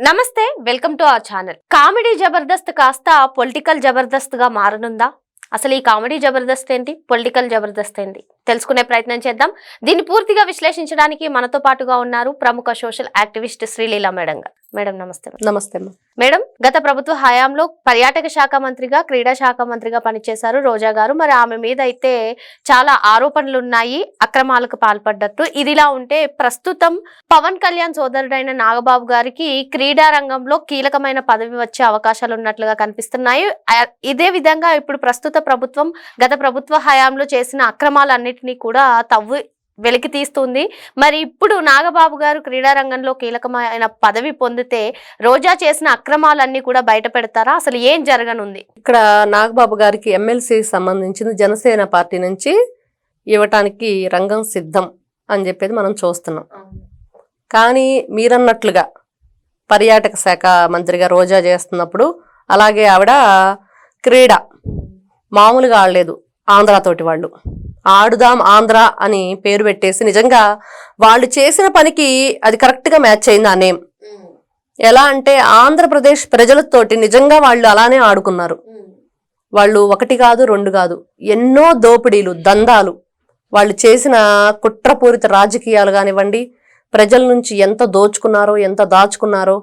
నమస్తే, welcome to our channel. Comedy Jabardasth కాస్త political Jabardasth గా మారనుందా? అసలు ఈ కామెడీ జబర్దస్త్ ఏంటి, పొలిటికల్ జబర్దస్త్ ఏంటి తెలుసుకునే ప్రయత్నం చేద్దాం. దీన్ని పూర్తిగా విశ్లేషించడానికి మనతో పాటుగా ఉన్నారు ప్రముఖ సోషల్ యాక్టివిస్ట్ శ్రీలీలా మేడం గారు. మేడం నమస్తే. నమస్తే మేడం, గత ప్రభుత్వ హయాంలో పర్యాటక శాఖ మంత్రిగా, క్రీడా శాఖ మంత్రిగా పనిచేశారు రోజా గారు. మరి ఆమె మీద అయితే చాలా ఆరోపణలు ఉన్నాయి, అక్రమాలకు పాల్పడ్డట్టు. ఇదిలా ఉంటే ప్రస్తుతం పవన్ కళ్యాణ్ సోదరుడైన నాగబాబు గారికి క్రీడా రంగంలో కీలకమైన పదవి వచ్చే అవకాశాలు ఉన్నట్లుగా కనిపిస్తున్నాయి. ఇదే విధంగా ఇప్పుడు ప్రస్తుత ప్రభుత్వం గత ప్రభుత్వ హయాంలో చేసిన అక్రమాలన్నిటినీ కూడా వెలికి తీస్తుంది. మరి ఇప్పుడు నాగబాబు గారు క్రీడా రంగంలో కీలకమైన పదవి పొందితే రోజా చేసిన అక్రమాలన్నీ కూడా బయట పెడతారా? అసలు ఏం జరగనుంది? ఇక్కడ నాగబాబు గారికి ఎమ్మెల్సీ సంబంధించిన జనసేన పార్టీ నుంచి ఇవ్వటానికి రంగం సిద్ధం అని చెప్పేది మనం చూస్తున్నాం. కానీ మీరన్నట్లుగా పర్యాటక శాఖ మంత్రిగా రోజా చేస్తున్నప్పుడు, అలాగే ఆవిడ క్రీడ మామూలుగా ఆడలేదు, ఆంధ్రాతోటి వాళ్ళు ఆడుదాం ఆంధ్ర అని పేరు పెట్టేసి నిజంగా వాళ్ళు చేసిన పనికి అది కరెక్ట్గా మ్యాచ్ అయింది ఆ నేమ్. ఎలా అంటే ఆంధ్రప్రదేశ్ ప్రజలతోటి నిజంగా వాళ్ళు అలానే ఆడుకున్నారు. వాళ్ళు ఒకటి కాదు, రెండు కాదు, ఎన్నో దోపిడీలు, దందాలు, వాళ్ళు చేసిన కుట్రపూరిత రాజకీయాలు కానివ్వండి, ప్రజల నుంచి ఎంత దోచుకున్నారో, ఎంత దాచుకున్నారో,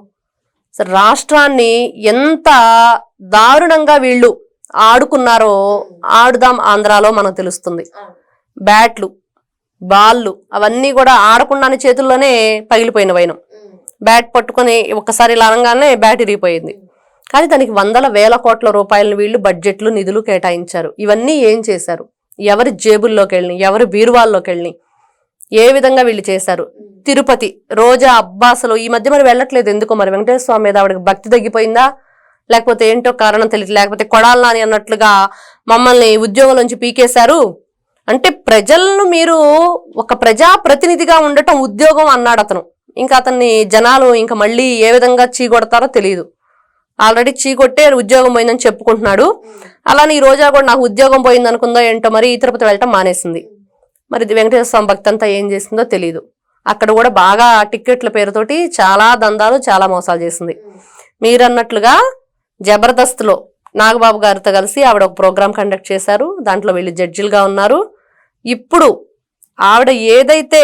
రాష్ట్రాన్ని ఎంత దారుణంగా వీళ్ళు ఆడుకున్నారో ఆడుదాం ఆంధ్రాలో మనకు తెలుస్తుంది. బ్యాట్లు, బాళ్ళు అవన్నీ కూడా ఆడకుండానే చేతుల్లోనే పగిలిపోయిన వైనం. బ్యాట్ పట్టుకొని ఒక్కసారి ఇలా అనగానే బ్యాట్ ఇరిగిపోయింది. కానీ దానికి వందల వేల కోట్ల రూపాయలను వీళ్ళు బడ్జెట్లు, నిధులు కేటాయించారు. ఇవన్నీ ఏం చేశారు? ఎవరి జేబుల్లోకి వెళ్ళినాయి, ఎవరి బీరువాల్లోకి వెళ్ళినాయి, ఏ విధంగా వీళ్ళు చేశారు? తిరుపతి రోజా అబ్బాసలు ఈ మధ్య మరి వెళ్ళట్లేదు ఎందుకో, మరి వెంకటేశ్వర స్వామి మీద ఆవిడకి భక్తి తగ్గిపోయిందా, లేకపోతే ఏంటో కారణం తెలియదు, లేకపోతే కొడాలని అన్నట్లుగా మమ్మల్ని ఉద్యోగంలోంచి పీకేశారు అంటే ప్రజలను మీరు ఒక ప్రజాప్రతినిధిగా ఉండటం ఉద్యోగం అన్నాడు అతను. ఇంకా అతన్ని జనాలు ఇంకా మళ్ళీ ఏ విధంగా చీకొడతారో తెలియదు. ఆల్రెడీ చీకొట్టే ఉద్యోగం పోయిందని చెప్పుకుంటున్నాడు. అలానే ఈ రోజా కూడా నాకు ఉద్యోగం పోయింది అనుకుందో ఏంటో, మరి తిరుపతి వెళ్ళటం మానేసింది. మరి వెంకటేశ్వర స్వామి భక్తి అంతా ఏం చేసిందో తెలియదు. అక్కడ కూడా బాగా టిక్కెట్ల పేరుతోటి చాలా దందాలు, చాలా మోసాలు చేసింది. మీరన్నట్లుగా జబర్దస్త్లో నాగబాబు గారితో కలిసి ఆవిడ ఒక ప్రోగ్రామ్ కండక్ట్ చేశారు. దాంట్లో వీళ్ళు జడ్జిలుగా ఉన్నారు. ఇప్పుడు ఆవిడ ఏదైతే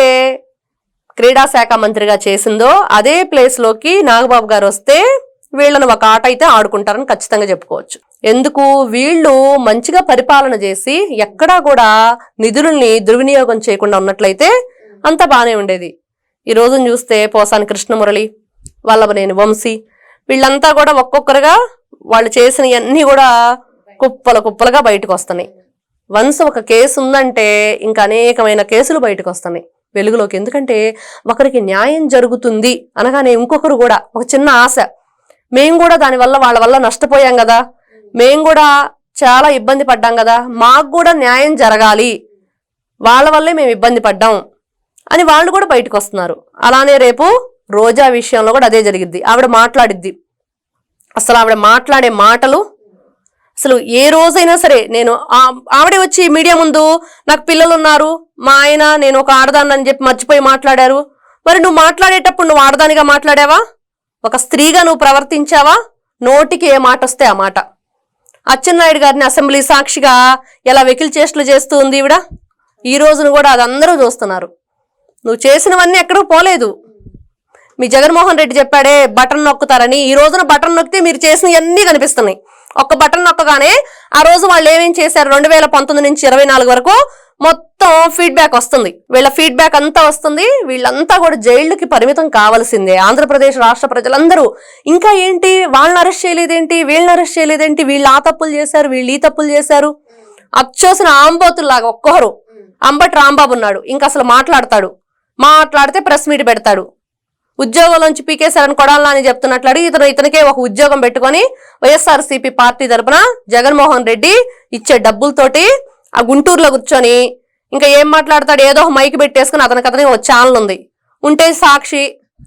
క్రీడా శాఖ మంత్రిగా చేసిందో అదే ప్లేస్లోకి నాగబాబు గారు వస్తే వీళ్ళను ఒక ఆట అయితే ఆడుకుంటారని ఖచ్చితంగా చెప్పుకోవచ్చు. ఎందుకు? వీళ్ళు మంచిగా పరిపాలన చేసి ఎక్కడా కూడా నిధులని దుర్వినియోగం చేయకుండా ఉన్నట్లయితే అంత బాగానే ఉండేది. ఈ రోజును చూస్తే పోసాని కృష్ణమురళి, వల్లభనేని వంశీ, వీళ్ళంతా కూడా ఒక్కొక్కరుగా వాళ్ళు చేసినవన్నీ కూడా కుప్పలుగా బయటకు వస్తున్నాయి. వన్స్ ఒక కేసు ఉందంటే ఇంకా అనేకమైన కేసులు బయటకు వస్తున్నాయి వెలుగులోకి. ఎందుకంటే ఒకరికి న్యాయం జరుగుతుంది అనగానే ఇంకొకరు కూడా ఒక చిన్న ఆశ, మేము కూడా దానివల్ల వాళ్ళ వల్ల నష్టపోయాం కదా, మేము కూడా చాలా ఇబ్బంది పడ్డాం కదా, మాకు కూడా న్యాయం జరగాలి, వాళ్ళ వల్లే మేము ఇబ్బంది పడ్డాం అని వాళ్ళు కూడా బయటకు వస్తున్నారు. అలానే రేపు రోజా విషయంలో కూడా అదే జరిగిద్ది. ఆవిడ మాట్లాడిద్ది, అసలు ఆవిడ మాట్లాడే మాటలు అసలు ఏ రోజైనా సరే, నేను ఆవిడే వచ్చి మీడియా ముందు నాకు పిల్లలు ఉన్నారు, మా ఆయన నేను ఒక ఆడదాన్ని అని చెప్పి మర్చిపోయి మాట్లాడారు. మరి నువ్వు మాట్లాడేటప్పుడు నువ్వు ఆడదానిగా మాట్లాడావా? ఒక స్త్రీగా నువ్వు ప్రవర్తించావా? నోటికి ఏ మాట వస్తే ఆ మాట. అచ్చెన్నాయుడు గారిని అసెంబ్లీ సాక్షిగా ఎలా వెకిలి చేష్టలు చేస్తూ ఉంది ఈవిడ. ఈ రోజును కూడా అది అందరూ చూస్తున్నారు. నువ్వు చేసినవన్నీ ఎక్కడూ పోలేదు. మీ జగన్మోహన్ రెడ్డి చెప్పాడే బటన్ నొక్కుతారని, ఈ రోజున బటన్ నొక్కితే మీరు చేసినవన్నీ కనిపిస్తున్నాయి. ఒక్క బటన్ నొక్కగానే ఆ రోజు వాళ్ళు ఏమేం చేశారు 2019 నుంచి 24 వరకు మొత్తం ఫీడ్బ్యాక్ వస్తుంది. వీళ్ళ ఫీడ్బ్యాక్ అంతా వస్తుంది. వీళ్ళంతా కూడా జైళ్ళకి పరిమితం కావాల్సిందే. ఆంధ్రప్రదేశ్ రాష్ట్ర ప్రజలందరూ ఇంకా ఏంటి వాళ్ళని అరెస్ట్ చేయలేదేంటి, వీళ్ళని అరెస్ట్ చేయలేదేంటి, వీళ్ళు ఆ తప్పులు చేశారు, వీళ్ళు ఈ తప్పులు చేశారు, అచ్చోసిన ఆంబోతుల్లాగా ఒక్కొక్కరు. అంబటి రాంబాబు ఉన్నాడు, ఇంకా అసలు మాట్లాడితే ప్రెస్ మీట్ పెడతాడు. ఉద్యోగంలోంచి పీకేశారని కొడాలని చెప్తున్నట్లు ఇతనికే ఒక ఉద్యోగం పెట్టుకొని వైఎస్ఆర్సీపీ పార్టీ తరపున జగన్మోహన్ రెడ్డి ఇచ్చే డబ్బులతోటి ఆ గుంటూరులో కూర్చొని ఇంకా ఏం మాట్లాడతాడు, ఏదో ఒక మైక్ పెట్టేసుకుని అతనికి ఒక ఛానల్ ఉంది, ఉంటే సాక్షి,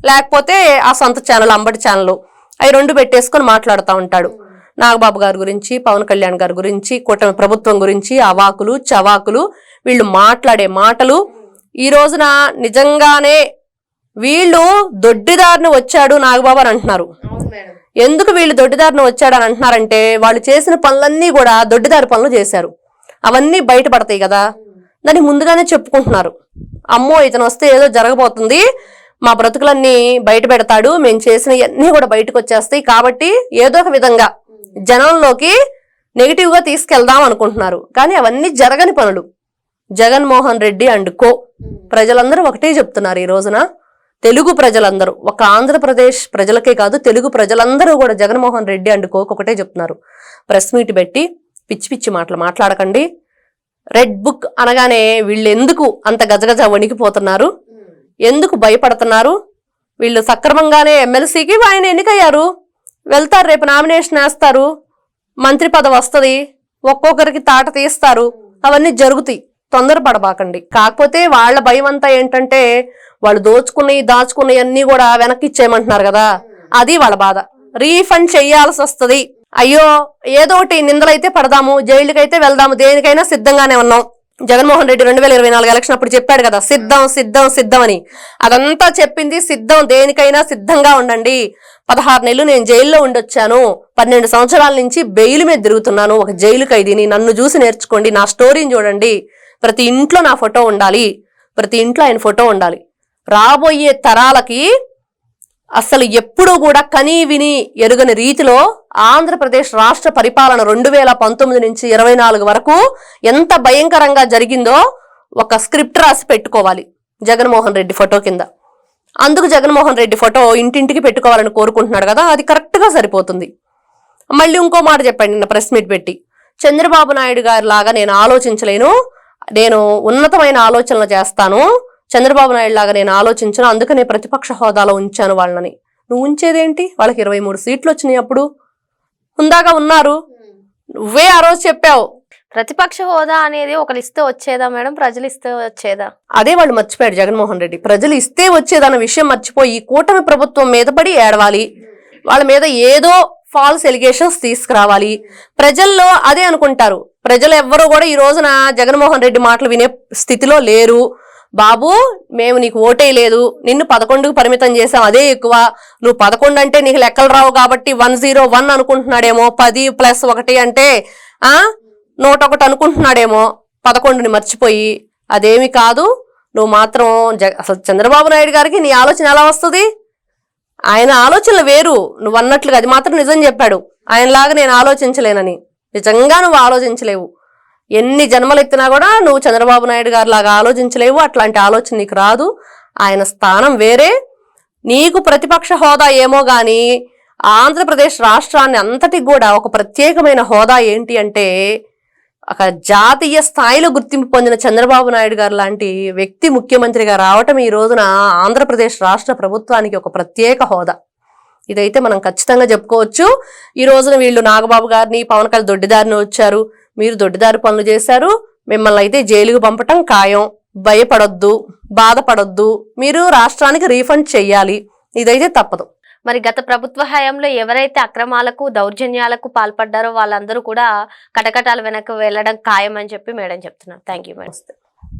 లేకపోతే ఆ సొంత ఛానల్ అంబటి ఛానల్, అవి రెండు పెట్టేసుకొని మాట్లాడుతూ ఉంటాడు. నాగబాబు గారి గురించి, పవన్ కళ్యాణ్ గారి గురించి, కూటమి ప్రభుత్వం గురించి అవాకులు చవాకులు వీళ్ళు మాట్లాడే మాటలు. ఈ రోజున నిజంగానే వీళ్ళు దొడ్డిదారిని వచ్చాడు నాగబాబు అని అంటున్నారు. ఎందుకు వీళ్ళు దొడ్డిదారిని వచ్చాడు అని అంటున్నారంటే వాళ్ళు చేసిన పనులన్నీ కూడా దొడ్డిదారి పనులు చేశారు. అవన్నీ బయటపడతాయి కదా, దాన్ని ముందుగానే చెప్పుకుంటున్నారు. అమ్మో ఇతను వస్తే ఏదో జరగబోతుంది, మా బ్రతుకులన్నీ బయట పెడతాడు, మేము చేసినవన్నీ కూడా బయటకు వచ్చేస్తాయి, కాబట్టి ఏదో ఒక విధంగా జనంలోకి నెగిటివ్ గా తీసుకెళ్దాం అనుకుంటున్నారు. కానీ అవన్నీ జరగని పనులు. జగన్మోహన్ రెడ్డి అండ్ కో ప్రజలందరూ ఒకటే చెప్తున్నారు ఈ రోజున. తెలుగు ప్రజలందరూ, ఒక ఆంధ్రప్రదేశ్ ప్రజలకే కాదు, తెలుగు ప్రజలందరూ కూడా జగన్మోహన్ రెడ్డి అండ్ కోకు ఒకటే చెప్తున్నారు. ప్రెస్ మీట్ పెట్టి పిచ్చి పిచ్చి మాటలు మాట్లాడకండి. రెడ్ బుక్ అనగానే వీళ్ళు ఎందుకు అంత గజగజ వణికిపోతున్నారు, ఎందుకు భయపడుతున్నారు? వీళ్ళు సక్రమంగానే ఎమ్మెల్సీకి ఆయన ఎన్నికయ్యారు, వెళ్తారు, రేపు నామినేషన్ వేస్తారు, మంత్రి పదవి వస్తుంది, ఒక్కొక్కరికి తాట తీస్తారు, అవన్నీ జరుగుతాయి. తొందరపడబాకండి. కాకపోతే వాళ్ళ భయం అంతా ఏంటంటే వాళ్ళు దాచుకున్నవి అన్ని కూడా వెనక్కి ఇచ్చేయమంటున్నారు కదా, అది వాళ్ళ బాధ. రీఫండ్ చెయ్యాల్సి వస్తుంది. అయ్యో ఏదోటి నిందలైతే పడదాము, జైలుకైతే వెళ్దాము, దేనికైనా సిద్ధంగానే ఉన్నాం. జగన్మోహన్ రెడ్డి 2024 ఎలక్షన్ అప్పుడు చెప్పాడు కదా, సిద్ధం సిద్ధం సిద్ధం అని. అదంతా చెప్పింది సిద్ధం, దేనికైనా సిద్ధంగా ఉండండి. 16 నెలలు నేను జైల్లో ఉండొచ్చాను, 12 సంవత్సరాల నుంచి బెయిల్ మీద తిరుగుతున్నాను, ఒక జైలు ఖైదీని. నన్ను చూసి నేర్చుకోండి, నా స్టోరీని చూడండి. ప్రతి ఇంట్లో నా ఫోటో ఉండాలి, ప్రతి ఇంట్లో ఆయన ఫోటో ఉండాలి. రాబోయే తరాలకి అసలు ఎప్పుడూ కూడా కనీ విని ఎరుగని రీతిలో ఆంధ్రప్రదేశ్ రాష్ట్ర పరిపాలన 2019 నుంచి 24 వరకు ఎంత భయంకరంగా జరిగిందో ఒక స్క్రిప్ట్ రాసి పెట్టుకోవాలి జగన్మోహన్ రెడ్డి ఫోటో కింద. అందుకు జగన్మోహన్ రెడ్డి ఫోటో ఇంటింటికి పెట్టుకోవాలని కోరుకుంటున్నాడు కదా, అది కరెక్ట్ గా సరిపోతుంది. మళ్ళీ ఇంకో మాట చెప్పండి నిన్న ప్రెస్ మీట్ పెట్టి, చంద్రబాబు నాయుడు గారి లాగా నేను ఆలోచించలేను, నేను ఉన్నతమైన ఆలోచనలు చేస్తాను, చంద్రబాబు నాయుడు లాగా నేను ఆలోచించను, అందుకనే ప్రతిపక్ష హోదాలో ఉంచాను వాళ్ళని. నువ్వు ఉంచేదేంటి? వాళ్ళకి 23 సీట్లు వచ్చినాయి, అప్పుడు హుందాగా ఉన్నారు. నువ్వే ఆ రోజు చెప్పావు. ప్రతిపక్ష హోదా అనేది ఒకరు ఇస్తే వచ్చేదా మేడం, ప్రజలు ఇస్తే వచ్చేదా? అదే వాళ్ళు మర్చిపోయాడు జగన్మోహన్ రెడ్డి. ప్రజలు ఇస్తే వచ్చేదన్న విషయం మర్చిపోయి కూటమి ప్రభుత్వం మీద పడి ఏడవాలి, వాళ్ళ మీద ఏదో ఫాల్స్ ఎలిగేషన్స్ తీసుకురావాలి. ప్రజల్లో అదే అనుకుంటారు. ప్రజలు ఎవ్వరూ కూడా ఈ రోజున జగన్మోహన్ రెడ్డి మాటలు వినే స్థితిలో లేరు. బాబు మేము నీకు ఓటే లేదు, నిన్ను 11కు పరిమితం చేసాం, అదే ఎక్కువ, నువ్వు 11 అంటే నీకు లెక్కలు రావు కాబట్టి 101 అనుకుంటున్నాడేమో, 10 + 1 అంటే 101 అనుకుంటున్నాడేమో, 11ని మర్చిపోయి. అదేమి కాదు, నువ్వు మాత్రం అసలు చంద్రబాబు నాయుడు గారికి నీ ఆలోచన ఎలా వస్తుంది? ఆయన ఆలోచనలు వేరు, నువ్వు అన్నట్లుగా అది మాత్రం నిజం చెప్పాడు. ఆయనలాగా నేను ఆలోచించలేనని. నిజంగా నువ్వు ఆలోచించలేవు. ఎన్ని జన్మలు ఎత్తినా కూడా నువ్వు చంద్రబాబు నాయుడు గారి లాగా ఆలోచించలేవు. అట్లాంటి ఆలోచన నీకు రాదు. ఆయన స్థానం వేరే. నీకు ప్రతిపక్ష హోదా ఏమో గాని ఆంధ్రప్రదేశ్ రాష్ట్రాన్ని అంతటికి కూడా ఒక ప్రత్యేకమైన హోదా ఏంటి అంటే, ఒక జాతీయ స్థాయిలో గుర్తింపు పొందిన చంద్రబాబు నాయుడు గారు లాంటి వ్యక్తి ముఖ్యమంత్రిగా రావటం ఈ రోజున ఆంధ్రప్రదేశ్ రాష్ట్ర ప్రభుత్వానికి ఒక ప్రత్యేక హోదా. ఇదైతే మనం ఖచ్చితంగా చెప్పుకోవచ్చు. ఈ రోజున వీళ్ళు నాగబాబు గారిని, పవన్ కళ్యాణ్ దొడ్డిదారిని వచ్చారు, మీరు దొడ్డిదారి పనులు చేశారు, మిమ్మల్ని అయితే జైలుకు పంపటం ఖాయం, భయపడొద్దు, బాధపడొద్దు, మీరు రాష్ట్రానికి రీఫండ్ చెయ్యాలి, ఇదైతే తప్పదు. మరి గత ప్రభుత్వ హయాంలో ఎవరైతే అక్రమాలకు దౌర్జన్యాలకు పాల్పడ్డారో వాళ్ళందరూ కూడా కటకటాల వెనక్కి వెళ్ళడం ఖాయం అని చెప్పి మేడం చెప్తున్నారు. Thank you madam.